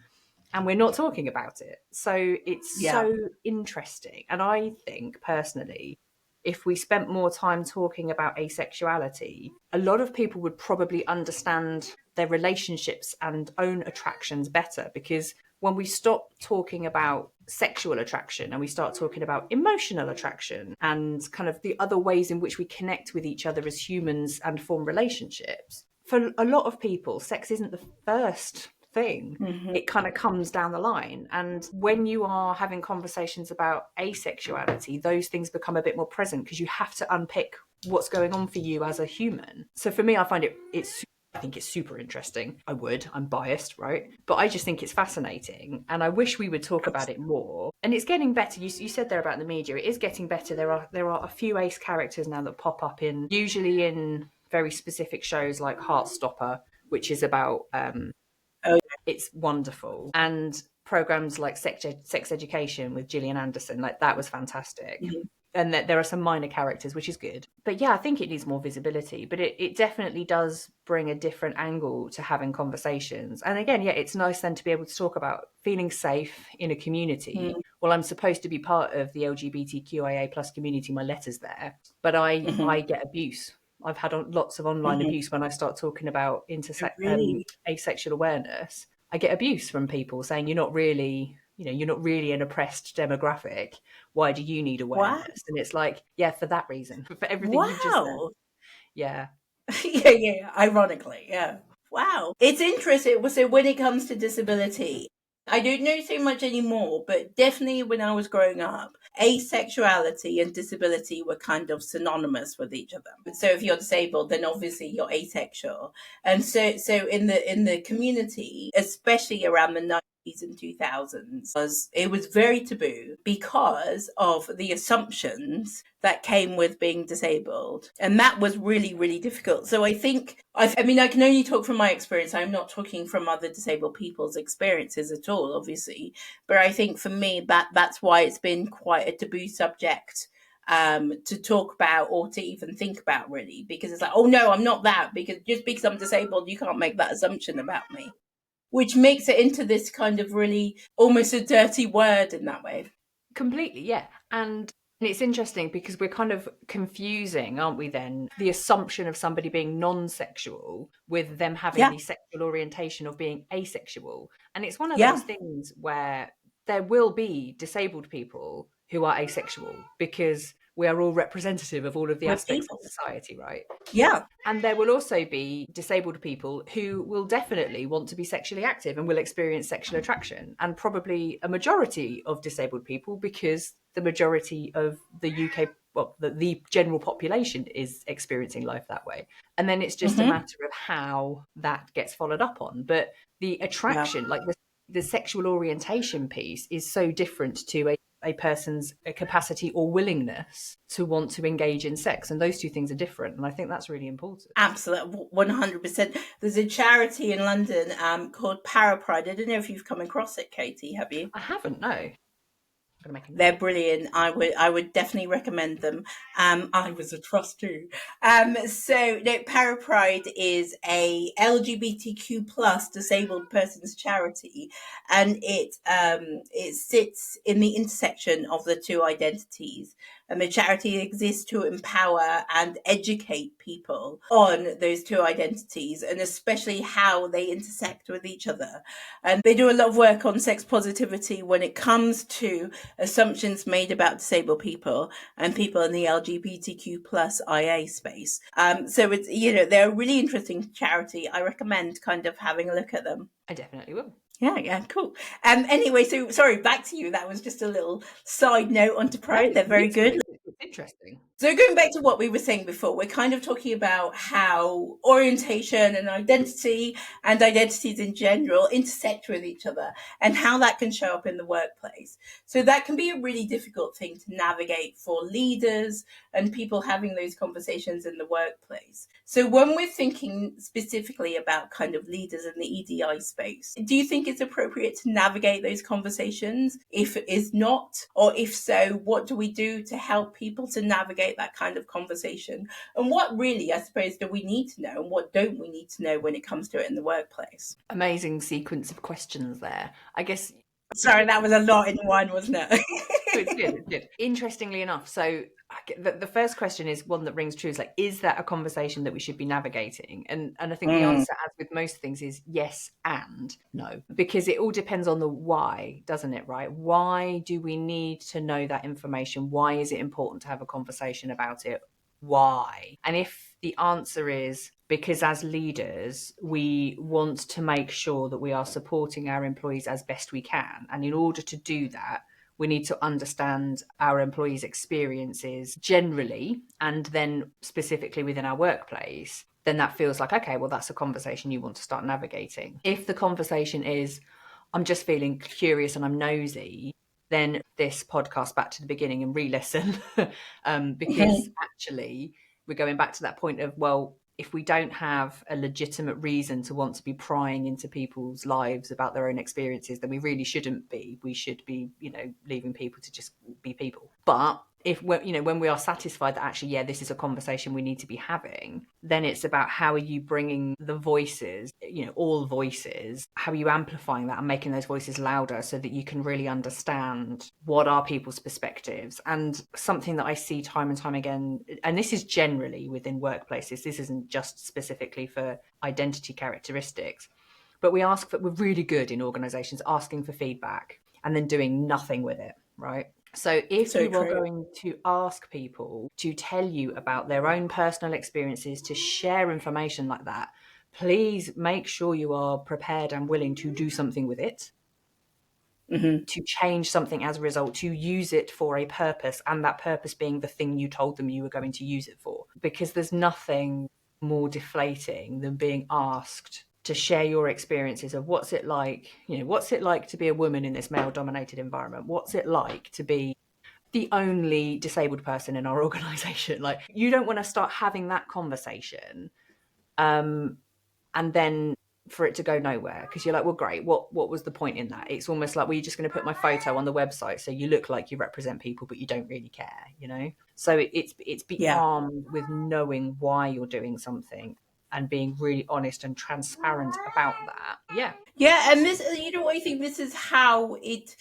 and we're not talking about it. So it's
Yeah.
so interesting. And I think personally, if we spent more time talking about asexuality, a lot of people would probably understand their relationships and own attractions better, because when we stop talking about sexual attraction and we start talking about emotional attraction and kind of the other ways in which we connect with each other as humans and form relationships, for a lot of people, sex isn't the first thing.
Mhm.
It kind of comes down the line. And when you are having conversations about asexuality, those things become a bit more present because you have to unpick what's going on for you as a human. So for me, I find I think it's super interesting. I'm biased, right? But I just think it's fascinating. And I wish we would talk about it more. And it's getting better. You said there about the media. It is getting better. There are a few ace characters now that pop up usually in very specific shows like Heartstopper, which is about
Oh,
it's wonderful. And programs like Sex Education with Gillian Anderson, like that was fantastic.
yeah.
and that there are some minor characters, which is good. But yeah, I think it needs more visibility, but it definitely does bring a different angle to having conversations. And again, yeah, it's nice then to be able to talk about feeling safe in a community.
Mm.
Well, I'm supposed to be part of the LGBTQIA plus community, my letter's there, but
Hmm.
I get abuse. I've had lots of online
Hmm.
abuse when I start talking about
Really?
asexual awareness. I get abuse from people saying you're not really, you're not really an oppressed demographic. Why do you need
Wow.
awareness? And it's like, yeah, for that reason, for everything you've just said.
Wow.
Yeah.
Yeah, yeah. Ironically, yeah. Wow. It's interesting. So when it comes to disability, I don't know so much anymore, but definitely when I was growing up, asexuality and disability were kind of synonymous with each other. So if you're disabled, then obviously you're asexual. And so in the community, especially around the 90s and 2000s, it was very taboo because of the assumptions that came with being disabled. And that was really, really difficult. So I think, I mean, I can only talk from my experience. I'm not talking from other disabled people's experiences at all, obviously. But I think for me, that's why it's been quite a taboo subject to talk about or to even think about, really, because it's like, oh no, I'm not that, because just because I'm disabled, you can't make that assumption about me, which makes it into this kind of really almost a dirty word in that way.
Completely, yeah. And it's interesting because we're kind of confusing, aren't we, then, the assumption of somebody being non-sexual with them having
Yeah,
the sexual orientation of being asexual. And it's one of those
yeah,
things where there will be disabled people who are asexual because we are all representative of all of the
we're
aspects of
people.
society, right?
Yeah.
And there will also be disabled people who will definitely want to be sexually active and will experience sexual attraction. And probably a majority of disabled people, because the majority of the UK, well, the general population is experiencing life that way. And then it's just a
Hmm.
matter of how that gets followed up on. But the
Yeah.
attraction, like the sexual orientation piece, is so different to a person's capacity or willingness to want to engage in sex, and those two things are different, and I think that's really important.
Absolutely, 100%. There's a charity in London called Parapride. I don't know if you've come across it, Katie. Have you?
I haven't, no. I'm gonna make a
They're
note.
brilliant. I would definitely recommend them. I was a trust too. So no, Parapride is a LGBTQ plus disabled persons charity, and it sits in the intersection of the two identities. And the charity exists to empower and educate people on those two identities, and especially how they intersect with each other. And they do a lot of work on sex positivity when it comes to assumptions made about disabled people and people in the LGBTQ plus IA space. So it's, they're a really interesting charity. I recommend kind of having a look at them.
I definitely will.
Yeah, yeah, cool. Anyway, so sorry, back to you. That was just a little side note onto
No,
Pride. They're very
it's
good.
good. It's interesting.
So going back to what we were saying before, we're kind of talking about how orientation and identities in general intersect with each other and how that can show up in the workplace. So that can be a really difficult thing to navigate for leaders and people having those conversations in the workplace. So when we're thinking specifically about kind of leaders in the EDI space, do you think it's appropriate to navigate those conversations? If it is not, or if so, what do we do to help people to navigate that kind of conversation? And what really, I suppose, do we need to know and what don't we need to know when it comes to it in the workplace?
Amazing sequence of questions there. I guess
Sorry, that was a lot in one, wasn't
it's good.
it?
It's good. Interestingly enough, so the first question is one that rings true. Is like, is that a conversation that we should be navigating? And I think the
Mm.
answer, as with most things, is yes and no, because it all depends on the why, doesn't it? Right? Why do we need to know that information? Why is it important to have a conversation about it? Why? And if the answer is because as leaders, we want to make sure that we are supporting our employees as best we can. And in order to do that, we need to understand our employees' experiences generally and then specifically within our workplace, then that feels like, okay, well, that's a conversation you want to start navigating. If the conversation is, I'm just feeling curious and I'm nosy, then this podcast back to the beginning and re-listen because actually we're going back to that point of, well, if we don't have a legitimate reason to want to be prying into people's lives about their own experiences, then we really shouldn't be. We should be, leaving people to just be people. But If when we are satisfied that actually, yeah, this is a conversation we need to be having, then it's about how are you bringing the voices, all voices, how are you amplifying that and making those voices louder so that you can really understand what are people's perspectives. And something that I see time and time again, and this is generally within workplaces, this isn't just specifically for identity characteristics, but we're really good in organizations asking for feedback and then doing nothing with it, right? So if
So
you are
true.
going to ask people to tell you about their own personal experiences, to share information like that, please make sure you are prepared and willing to do something with it,
Hmm.
to change something as a result, to use it for a purpose, and that purpose being the thing you told them you were going to use it for. Because there's nothing more deflating than being asked to share your experiences of what's it like, what's it like to be a woman in this male dominated environment? What's it like to be the only disabled person in our organization? Like, you don't want to start having that conversation, and then for it to go nowhere, because you're like, well, great, what was the point in that? It's almost like, well, you're just going to put my photo on the website so you look like you represent people, but you don't really care. So it's be
Yeah.
armed with knowing why you're doing something and being really honest and transparent about that. Yeah.
Yeah, and this, what I think this is how it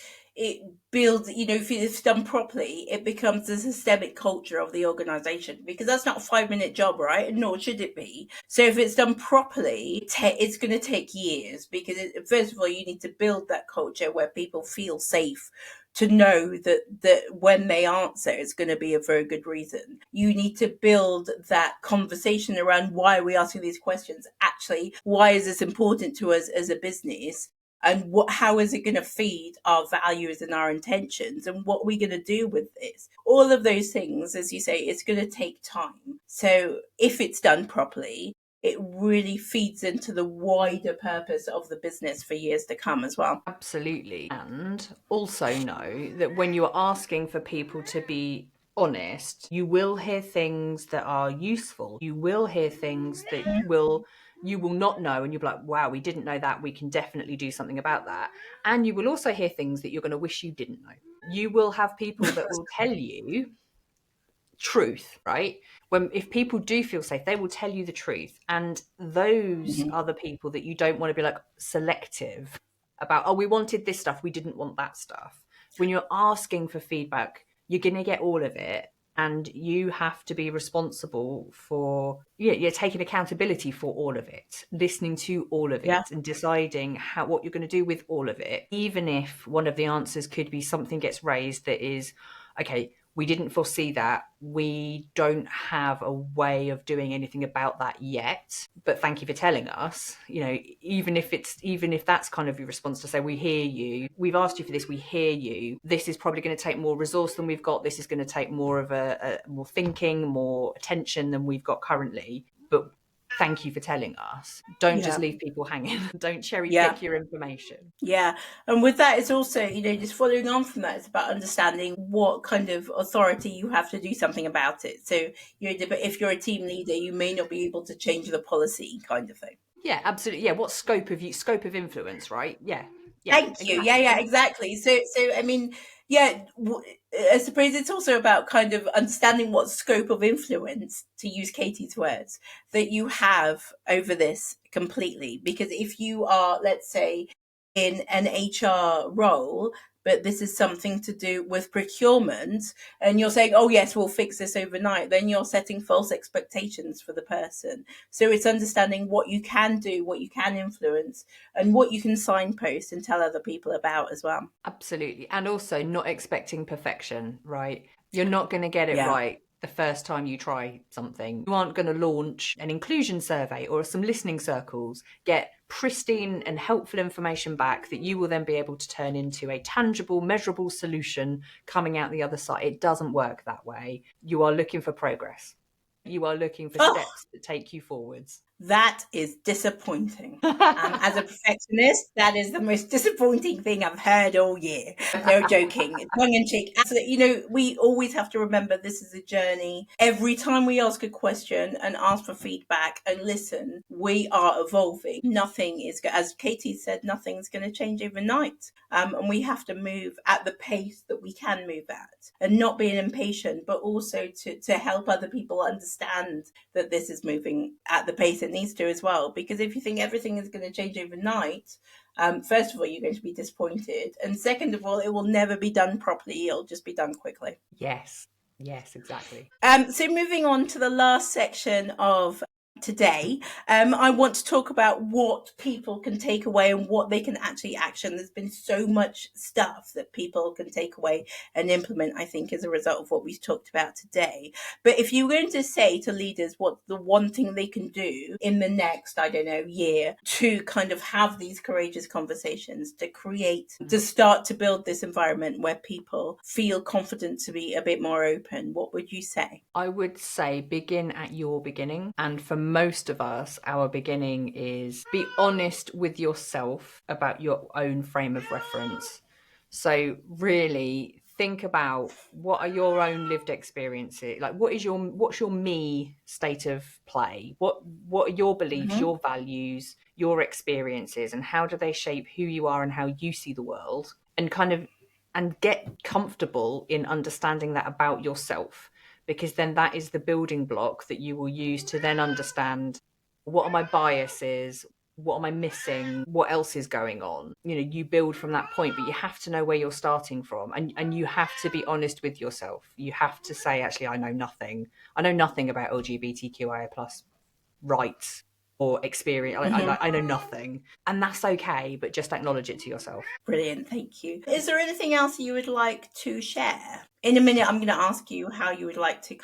builds. If it's done properly, it becomes the systemic culture of the organization, because that's not a 5-minute job, right? And nor should it be. So if it's done properly, it's going to take years, because first of all, you need to build that culture where people feel safe to know that when they answer, it's going to be a very good reason. You need to build that conversation around why are we asking these questions. Actually, why is this important to us as a business? And how is it going to feed our values and our intentions? And what are we going to do with this? All of those things, as you say, it's going to take time. So if it's done properly, it really feeds into the wider purpose of the business for years to come as well.
Absolutely. And also know that when you're asking for people to be honest, you will hear things that are useful. You will hear things that you will not know, and you'll be like, wow, we didn't know that. We can definitely do something about that. And you will also hear things that you're going to wish you didn't know. You will have people that will tell you truth, right? If people do feel safe, they will tell you the truth. And those
Mhm.
are the people that you don't want to be like selective about, oh, we wanted this stuff, we didn't want that stuff. When you're asking for feedback, you're going to get all of it. And you have to be responsible for, you're taking accountability for all of it, listening to all of
Yeah.
it, and deciding what you're going to do with all of it. Even if one of the answers could be something gets raised that is, okay, we didn't foresee that. We don't have a way of doing anything about that yet. But thank you for telling us. Even if that's kind of your response to say, we hear you. We've asked you for this. We hear you. This is probably going to take more resource than we've got. This is going to take more of a more thinking, more attention than we've got currently. But thank you for telling us. Don't just
Yeah.
leave people hanging. Don't cherry
Yeah.
pick your information.
Yeah. And with that, it's also, just following on from that, it's about understanding what kind of authority you have to do something about it. So, if you're a team leader, you may not be able to change the policy, kind of thing.
Yeah, absolutely. Yeah, what scope of influence, right? Yeah, yeah,
Thank you. Yeah,
exactly.
yeah,
And
exactly. So I mean, yeah, I suppose it's also about kind of understanding what scope of influence, to use Katie's words, that you have over this completely. Because if you are, let's say, in an HR role, but this is something to do with procurement, and you're saying, oh, yes, we'll fix this overnight, then you're setting false expectations for the person. So it's understanding what you can do, what you can influence, and what you can signpost and tell other people about as well.
absolutely. And also not expecting perfection, right? You're not going to get it
Yeah.
right the first time you try something. You aren't going to launch an inclusion survey or some listening circles, get pristine and helpful information back that you will then be able to turn into a tangible, measurable solution coming out the other side. It doesn't work that way. You are looking for progress. You are looking for
Oh,
steps that take you forwards.
That is disappointing. As a perfectionist, that is the most disappointing thing I've heard all year. No joking, tongue in cheek. Absolutely. We always have to remember this is a journey. Every time we ask a question and ask for feedback and listen, we are evolving. Nothing is, as Katie said, nothing's going to change overnight. And we have to move at the pace that we can move at, and not being impatient, but also to help other people understand that this is moving at the pace it needs to as well. Because if you think everything is going to change overnight, first of all, you're going to be disappointed. And second of all, it will never be done properly. It'll just be done quickly.
Yes. Yes, exactly.
So moving on to the last section of today, I want to talk about what people can take away and what they can actually action. There's been so much stuff that people can take away and implement, I think, as a result of what we've talked about today. But if you're going to say to leaders what the one thing they can do in the next, I don't know, year to kind of have these courageous conversations, to start to build this environment where people feel confident to be a bit more open, what would you say?
I would say begin at your beginning. And for most of us, our beginning is be honest with yourself about your own frame of reference. So really think about what are your own lived experiences, like what's your me state of play, what are your beliefs,
Mm-hmm.
your values, your experiences, and how do they shape who you are and how you see the world, and kind of and get comfortable in understanding that about yourself, because then that is the building block that you will use to then understand what are my biases, what am I missing, what else is going on. You build from that point, but you have to know where you're starting from, and you have to be honest with yourself. You have to say, actually, I know nothing about LGBTQIA plus rights or experience.
Mm-hmm.
I know nothing, and that's okay, but just acknowledge it to yourself.
Brilliant, thank you. Is there anything else you would like to share? In a minute, I'm going to ask you how you would like to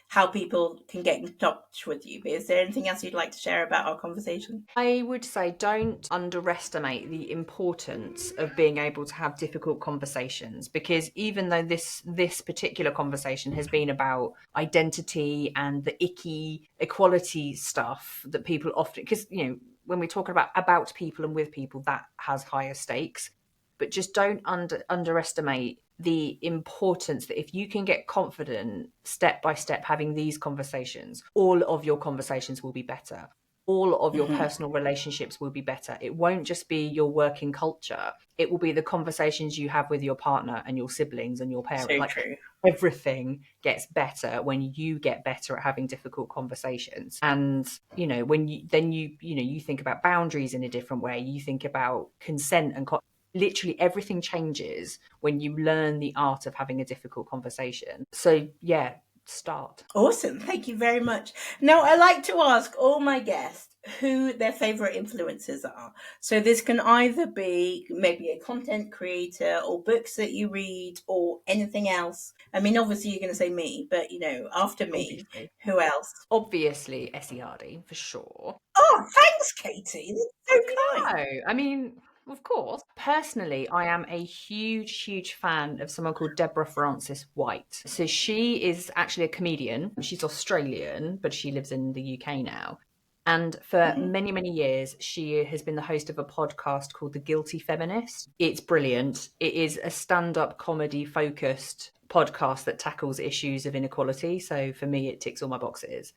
how people can get in touch with you. But is there anything else you'd like to share about our conversation?
I would say don't underestimate the importance of being able to have difficult conversations, because even though this particular conversation has been about identity and the icky equality stuff that people often, because when we're talking about people and with people, that has higher stakes. But just don't underestimate the importance that if you can get confident step by step having these conversations, all of your conversations will be better. All of your
Mm-hmm.
personal relationships will be better. It won't just be your working culture. It will be the conversations you have with your partner and your siblings and your parents.
So
Like,
true.
everything gets better when you get better at having difficult conversations. And when you think about boundaries in a different way, you think about consent and literally everything changes when you learn the art of having a difficult conversation. So yeah, start.
Awesome. Thank you very much. Now, I like to ask all my guests who their favorite influencers are. So this can either be maybe a content creator or books that you read or anything else. I mean, obviously you're going to say me, but after me,
Obviously.
who else?
Obviously, Esi Hardy, for sure.
Oh, thanks, Katie. That's so kind.
No, I mean, of course. Personally, I am a huge, huge fan of someone called Deborah Francis White. So she is actually a comedian. She's Australian, but she lives in the UK now. And for
Mm-hmm.
many, many years, she has been the host of a podcast called The Guilty Feminist. It's brilliant. It is a stand-up comedy focused podcast that tackles issues of inequality. So for me, it ticks all my boxes.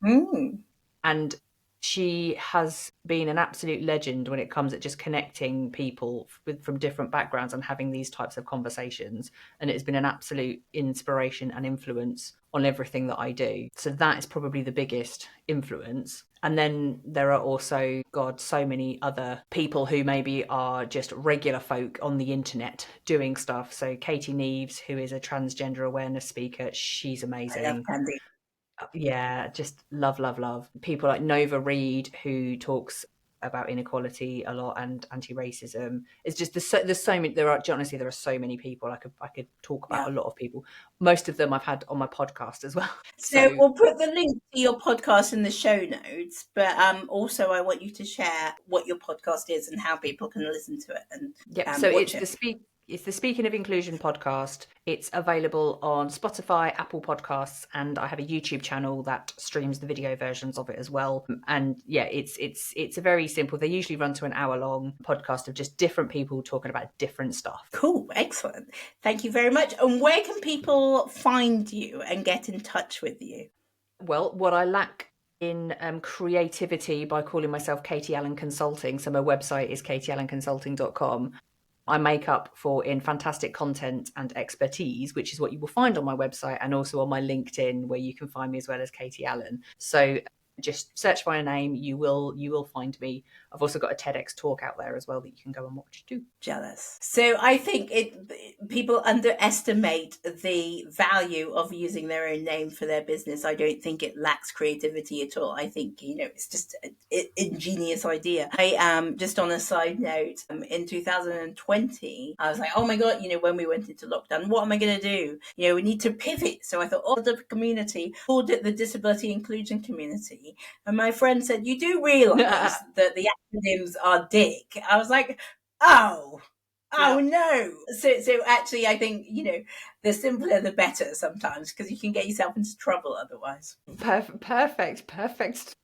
Mm.
And she has been an absolute legend when it comes at just connecting people from different backgrounds and having these types of conversations. And it's been an absolute inspiration and influence on everything that I do. So that is probably the biggest influence. And then there are also, God, so many other people who maybe are just regular folk on the internet doing stuff. So Katie Neves, who is a transgender awareness speaker, she's
I love
amazing.
Candy.
Yeah, just love, love, love. People like Nova Reed, who talks about inequality a lot and anti-racism. It's just there's so many. Honestly, there are so many people. I could talk about
Yeah.
a lot of people. Most of them I've had on my podcast as well.
So
So
we'll put the link to your podcast in the show notes, but also I want you to share what your podcast is and how people can listen to it and
yeah, so
watch
it's
it.
It's the Speaking of Inclusion podcast. It's available on Spotify, Apple Podcasts, and I have a YouTube channel that streams the video versions of it as well. And yeah, it's a very simple. They usually run to an hour long podcast of just different people talking about different stuff.
Cool, excellent. Thank you very much. And where can people find you and get in touch with you?
Well, what I lack in creativity by calling myself Katie Allen Consulting. So my website is katieallenconsulting.com. I make up for in fantastic content and expertise, which is what you will find on my website and also on my LinkedIn, where you can find me as well as Katie Allen. So just search for my name, you will find me. I've also got a TEDx talk out there as well that you can go and watch too.
Jealous. So I think people underestimate the value of using their own name for their business. I don't think it lacks creativity at all. I think, it's just an ingenious idea. I just on a side note, in 2020, I was like, oh my God, when we went into lockdown, what am I going to do? We need to pivot. So I thought, the community, called it the disability inclusion community. And my friend said, you do realize that the acronyms are DIC. I was like, oh no. So actually, I think, the simpler the better sometimes, because you can get yourself into trouble otherwise.
Perfect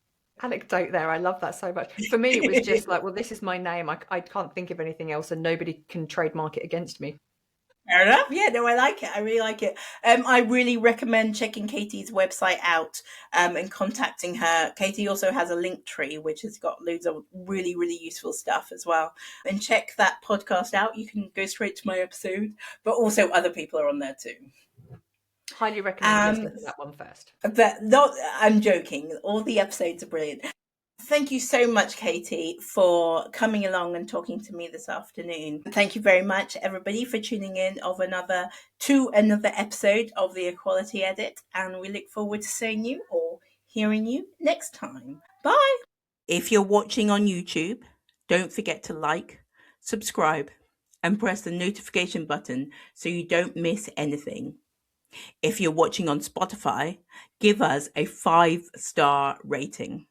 anecdote there. I love that so much. For me, it was just like, well, this is my name. I can't think of anything else, and nobody can trademark it against me.
Fair enough. Yeah, no, I like it. I really like it. I really recommend checking Katie's website out and contacting her. Katie also has a link tree, which has got loads of really, really useful stuff as well. And check that podcast out. You can go straight to my episode, but also other people are on there too.
Highly recommend listening to that one first.
But I'm joking. All the episodes are brilliant. Thank you so much, Katie, for coming along and talking to me this afternoon. Thank you very much, everybody, for tuning in to another episode of the Equality Edit. And we look forward to seeing you or hearing you next time. Bye. If you're watching on YouTube, don't forget to like, subscribe, and press the notification button so you don't miss anything. If you're watching on Spotify, give us a 5-star rating.